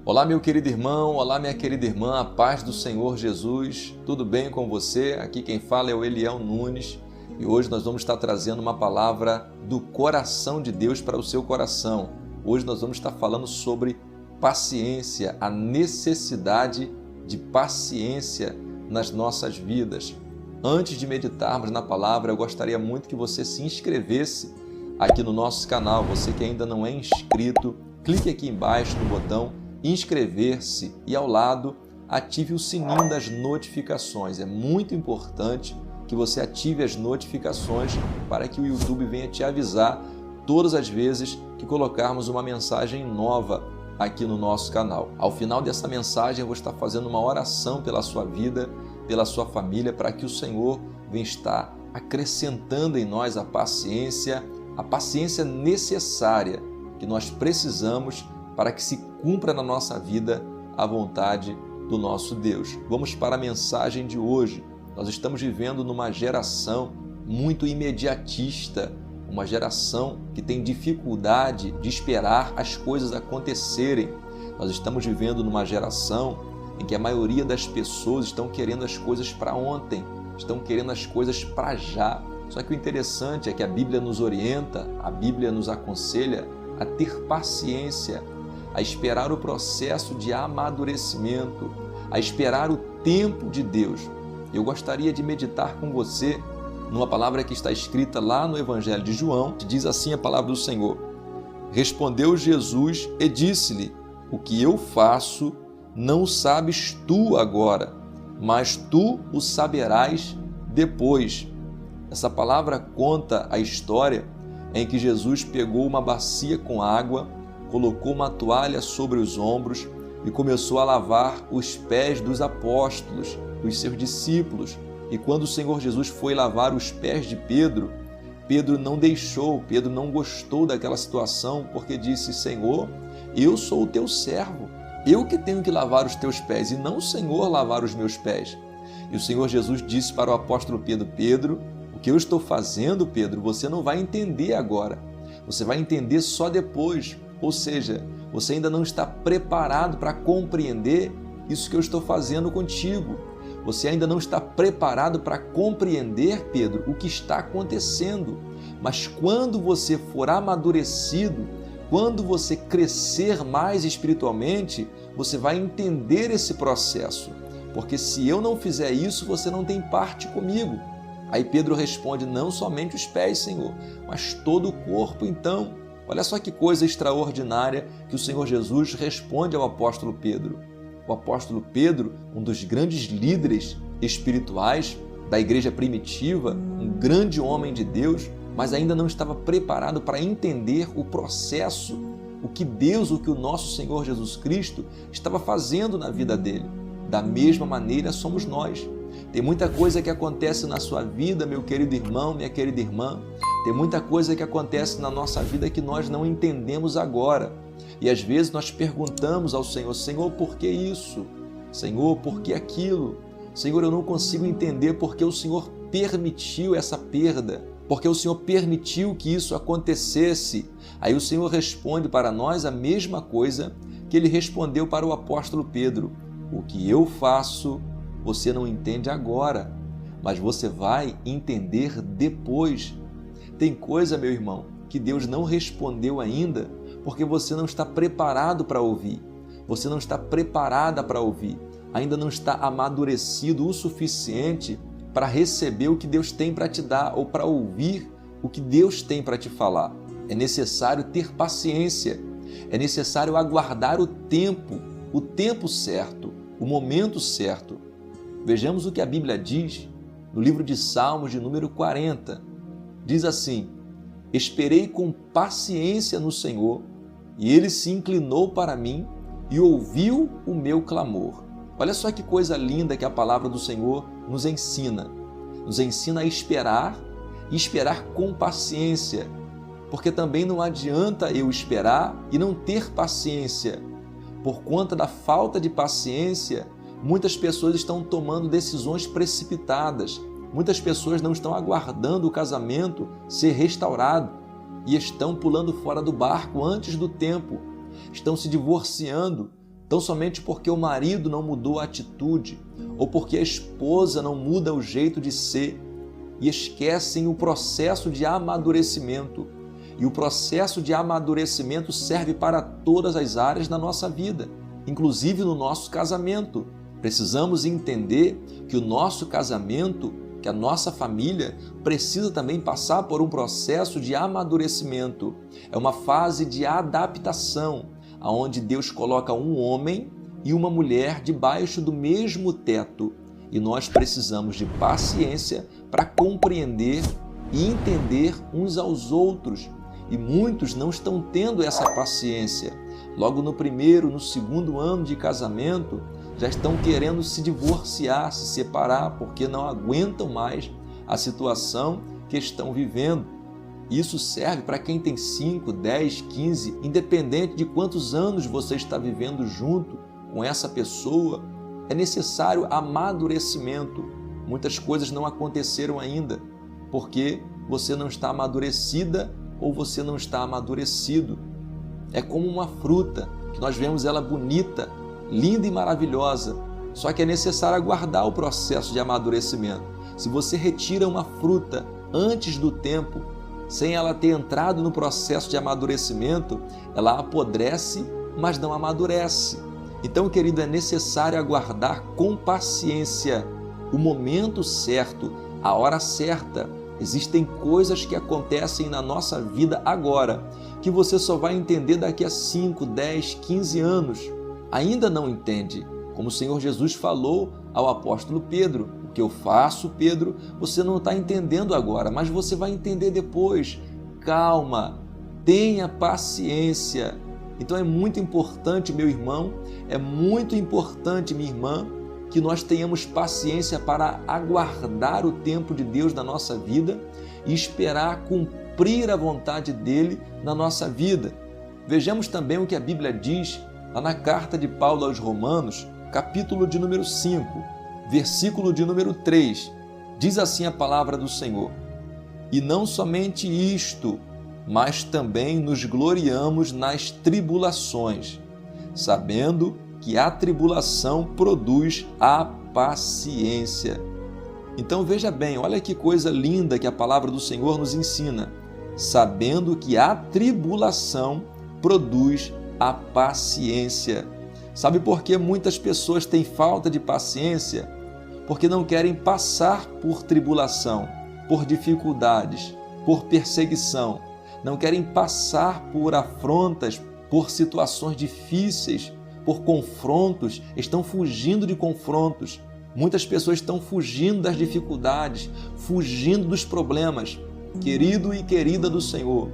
Olá, meu querido irmão, olá, minha querida irmã, a paz do Senhor Jesus, tudo bem com você? Aqui quem fala é o Eliel Nunes e hoje nós vamos estar trazendo uma palavra do coração de Deus para o seu coração. Hoje nós vamos estar falando sobre paciência, a necessidade de paciência nas nossas vidas. Antes de meditarmos na palavra, eu gostaria muito que você se inscrevesse aqui no nosso canal. Você que ainda não é inscrito, clique aqui embaixo no botão inscrever-se e ao lado ative o sininho das notificações. É muito importante que você ative as notificações para que o YouTube venha te avisar todas as vezes que colocarmos uma mensagem nova aqui no nosso canal. Ao final dessa mensagem eu vou estar fazendo uma oração pela sua vida, pela sua família, para que o Senhor venha estar acrescentando em nós a paciência necessária que nós precisamos para que se cumpra na nossa vida a vontade do nosso Deus. Vamos para a mensagem de hoje. Nós estamos vivendo numa geração muito imediatista, uma geração que tem dificuldade de esperar as coisas acontecerem. Nós estamos vivendo numa geração em que a maioria das pessoas estão querendo as coisas para ontem, estão querendo as coisas para já. Só que o interessante é que a Bíblia nos orienta, a Bíblia nos aconselha a ter paciência, a esperar o processo de amadurecimento, a esperar o tempo de Deus. Eu gostaria de meditar com você numa palavra que está escrita lá no Evangelho de João, que diz assim a palavra do Senhor. Respondeu Jesus e disse-lhe: o que eu faço não o sabes tu agora, mas tu o saberás depois. Essa palavra conta a história em que Jesus pegou uma bacia com água, colocou uma toalha sobre os ombros e começou a lavar os pés dos apóstolos, dos seus discípulos. E quando o Senhor Jesus foi lavar os pés de Pedro, Pedro não deixou, Pedro não gostou daquela situação, porque disse: Senhor, eu sou o teu servo, eu que tenho que lavar os teus pés e não o Senhor lavar os meus pés. E o Senhor Jesus disse para o apóstolo Pedro: Pedro, o que eu estou fazendo, Pedro, você não vai entender agora, você vai entender só depois. Ou seja, você ainda não está preparado para compreender isso que eu estou fazendo contigo. Você ainda não está preparado para compreender, Pedro, o que está acontecendo. Mas quando você for amadurecido, quando você crescer mais espiritualmente, você vai entender esse processo. Porque se eu não fizer isso, você não tem parte comigo. Aí Pedro responde: não somente os pés, Senhor, mas todo o corpo então. Olha só que coisa extraordinária que o Senhor Jesus responde ao apóstolo Pedro. O apóstolo Pedro, um dos grandes líderes espirituais da igreja primitiva, um grande homem de Deus, mas ainda não estava preparado para entender o processo, o que Deus, o que o nosso Senhor Jesus Cristo estava fazendo na vida dele. Da mesma maneira somos nós. Tem muita coisa que acontece na sua vida, meu querido irmão, minha querida irmã. Tem muita coisa que acontece na nossa vida que nós não entendemos agora. E às vezes nós perguntamos ao Senhor: Senhor, por que isso? Senhor, por que aquilo? Senhor, eu não consigo entender porque o Senhor permitiu essa perda, porque o Senhor permitiu que isso acontecesse. Aí o Senhor responde para nós a mesma coisa que ele respondeu para o apóstolo Pedro: o que eu faço, você não entende agora, mas você vai entender depois. Tem coisa, meu irmão, que Deus não respondeu ainda porque você não está preparado para ouvir. Você não está preparada para ouvir. Ainda não está amadurecido o suficiente para receber o que Deus tem para te dar ou para ouvir o que Deus tem para te falar. É necessário ter paciência. É necessário aguardar o tempo certo, o momento certo. Vejamos o que a Bíblia diz no livro de Salmos, de número 40. Diz assim: esperei com paciência no Senhor, e Ele se inclinou para mim e ouviu o meu clamor. Olha só que coisa linda que a palavra do Senhor nos ensina. Nos ensina a esperar e esperar com paciência, porque também não adianta eu esperar e não ter paciência. Por conta da falta de paciência, muitas pessoas estão tomando decisões precipitadas. Muitas pessoas não estão aguardando o casamento ser restaurado e estão pulando fora do barco antes do tempo. Estão se divorciando Tão somente porque o marido não mudou a atitude, ou porque a esposa não muda o jeito de ser, e esquecem o processo de amadurecimento. E o processo de amadurecimento serve para todas as áreas da nossa vida, inclusive no nosso casamento. Precisamos entender que o nosso casamento, que a nossa família, precisa também passar por um processo de amadurecimento. É uma fase de adaptação, onde Deus coloca um homem e uma mulher debaixo do mesmo teto. E nós precisamos de paciência para compreender e entender uns aos outros. E muitos não estão tendo essa paciência. Logo no primeiro, no segundo ano de casamento, já estão querendo se divorciar, se separar, porque não aguentam mais a situação que estão vivendo. Isso serve para quem tem 5, 10, 15, independente de quantos anos você está vivendo junto com essa pessoa, é necessário amadurecimento. Muitas coisas não aconteceram ainda, porque você não está amadurecida ou você não está amadurecido. É como uma fruta, que nós vemos ela bonita, linda e maravilhosa, só que é necessário aguardar o processo de amadurecimento. Se você retira uma fruta antes do tempo, sem ela ter entrado no processo de amadurecimento, ela apodrece, mas não amadurece. Então, querido, é necessário aguardar com paciência o momento certo, a hora certa. Existem coisas que acontecem na nossa vida agora, que você só vai entender daqui a 5, 10, 15 anos. Ainda não entende, como o Senhor Jesus falou ao apóstolo Pedro: o que eu faço, Pedro, você não está entendendo agora, mas você vai entender depois. Calma, tenha paciência. Então é muito importante, meu irmão, é muito importante, minha irmã, que nós tenhamos paciência para aguardar o tempo de Deus na nossa vida e esperar cumprir a vontade dele na nossa vida. Vejamos também o que a Bíblia diz lá na carta de Paulo aos Romanos, capítulo de número 5, versículo de número 3. Diz assim a palavra do Senhor: e não somente isto, mas também nos gloriamos nas tribulações, sabendo que a tribulação produz a paciência. Então veja bem, olha que coisa linda que a palavra do Senhor nos ensina. Sabendo que a tribulação produz a paciência. Sabe por que muitas pessoas têm falta de paciência? Porque não querem passar por tribulação, por dificuldades, por perseguição. Não querem passar por afrontas, por situações difíceis, por confrontos, estão fugindo de confrontos. Muitas pessoas estão fugindo das dificuldades, fugindo dos problemas. Querido e querida do Senhor,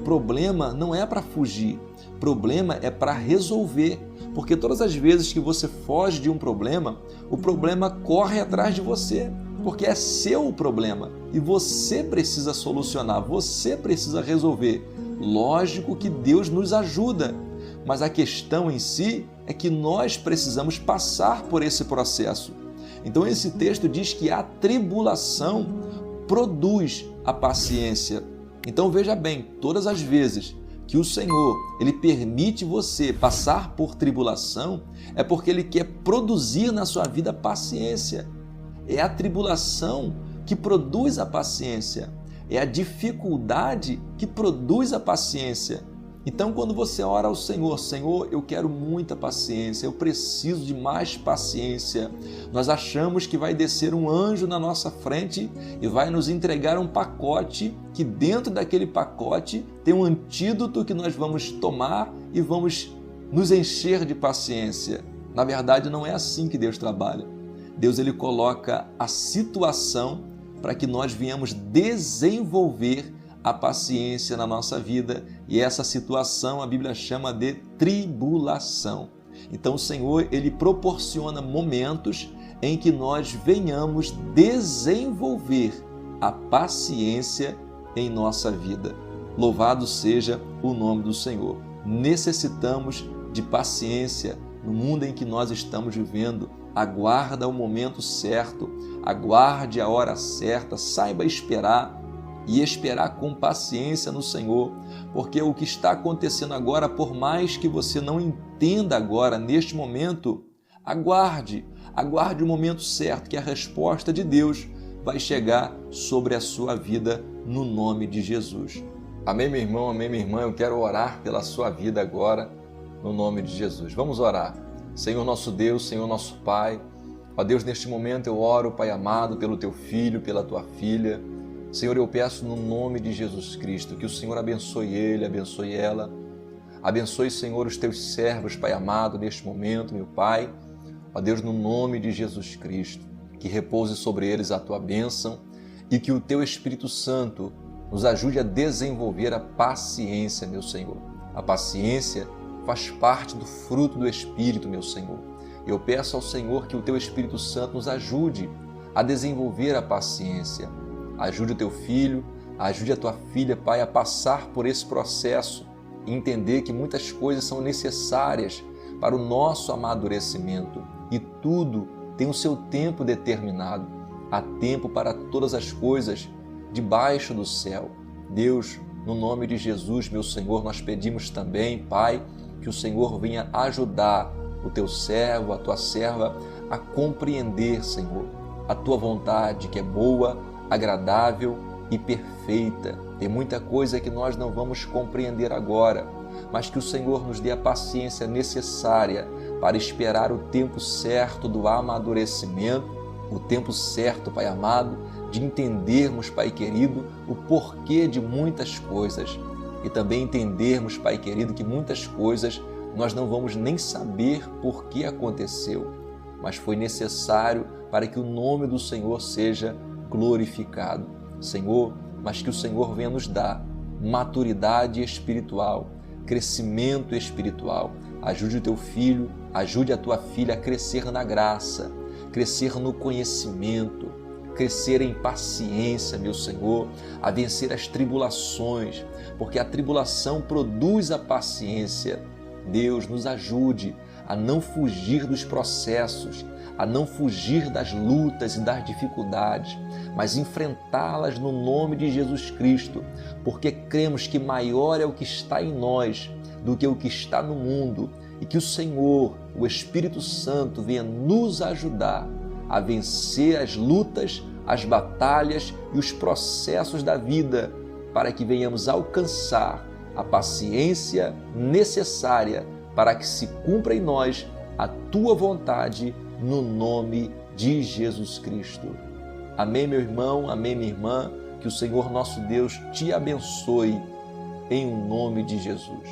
problema não é para fugir, problema é para resolver, porque todas as vezes que você foge de um problema, o problema corre atrás de você, porque é seu o problema e você precisa solucionar, você precisa resolver. Lógico que Deus nos ajuda, mas a questão em si é que nós precisamos passar por esse processo. Então esse texto diz que a tribulação produz a paciência. Então veja bem, todas as vezes que o Senhor ele permite você passar por tribulação, é porque Ele quer produzir na sua vida paciência. É a tribulação que produz a paciência, é a dificuldade que produz a paciência. Então, quando você ora ao Senhor, Senhor, eu quero muita paciência, eu preciso de mais paciência. Nós achamos que vai descer um anjo na nossa frente e vai nos entregar um pacote, que dentro daquele pacote tem um antídoto que nós vamos tomar e vamos nos encher de paciência. Na verdade, não é assim que Deus trabalha. Deus ele coloca a situação para que nós venhamos desenvolver a paciência na nossa vida, e essa situação a Bíblia chama de tribulação. Então o Senhor ele proporciona momentos em que nós venhamos desenvolver a paciência em nossa vida. Louvado seja o nome do Senhor. Necessitamos de paciência no mundo em que nós estamos vivendo. Aguarda o momento certo, aguarde a hora certa, saiba esperar. e esperar com paciência no Senhor, porque o que está acontecendo agora, por mais que você não entenda agora, neste momento, aguarde o momento certo, que a resposta de Deus vai chegar sobre a sua vida no nome de Jesus. Amém, meu irmão, amém, minha irmã, eu quero orar pela sua vida agora, no nome de Jesus. Vamos orar. Senhor nosso Deus, Senhor nosso Pai, ó Deus, neste momento eu oro, Pai amado, pelo teu filho, pela tua filha. Senhor, eu peço no nome de Jesus Cristo que o Senhor abençoe ele, abençoe ela. Abençoe, Senhor, os teus servos, Pai amado, neste momento, meu Pai. Ó Deus, no nome de Jesus Cristo, que repouse sobre eles a tua bênção e que o teu Espírito Santo nos ajude a desenvolver a paciência, meu Senhor. A paciência faz parte do fruto do Espírito, meu Senhor. Eu peço ao Senhor que o teu Espírito Santo nos ajude a desenvolver a paciência. Ajude o teu filho, ajude a tua filha, Pai, a passar por esse processo e entender que muitas coisas são necessárias para o nosso amadurecimento e tudo tem o seu tempo determinado. Há tempo para todas as coisas debaixo do céu. Deus, no nome de Jesus, meu Senhor, nós pedimos também, Pai, que o Senhor venha ajudar o teu servo, a tua serva, a compreender, Senhor, a tua vontade, que é boa, agradável e perfeita. Tem muita coisa que nós não vamos compreender agora, mas que o Senhor nos dê a paciência necessária para esperar o tempo certo do amadurecimento, o tempo certo, Pai amado, de entendermos, Pai querido, o porquê de muitas coisas e também entendermos, Pai querido, que muitas coisas nós não vamos nem saber por que aconteceu, mas foi necessário para que o nome do Senhor seja glorificado. Senhor, mas que o Senhor venha nos dar maturidade espiritual, crescimento espiritual. Ajude o teu filho, ajude a tua filha a crescer na graça, crescer no conhecimento, crescer em paciência, meu Senhor, a vencer as tribulações, porque a tribulação produz a paciência. Deus, nos ajude a não fugir dos processos, a não fugir das lutas e das dificuldades, mas enfrentá-las no nome de Jesus Cristo, porque cremos que maior é o que está em nós do que o que está no mundo e que o Senhor, o Espírito Santo, venha nos ajudar a vencer as lutas, as batalhas e os processos da vida, para que venhamos alcançar a paciência necessária para que se cumpra em nós a tua vontade, no nome de Jesus Cristo. Amém, meu irmão, amém, minha irmã, que o Senhor nosso Deus te abençoe, em nome de Jesus.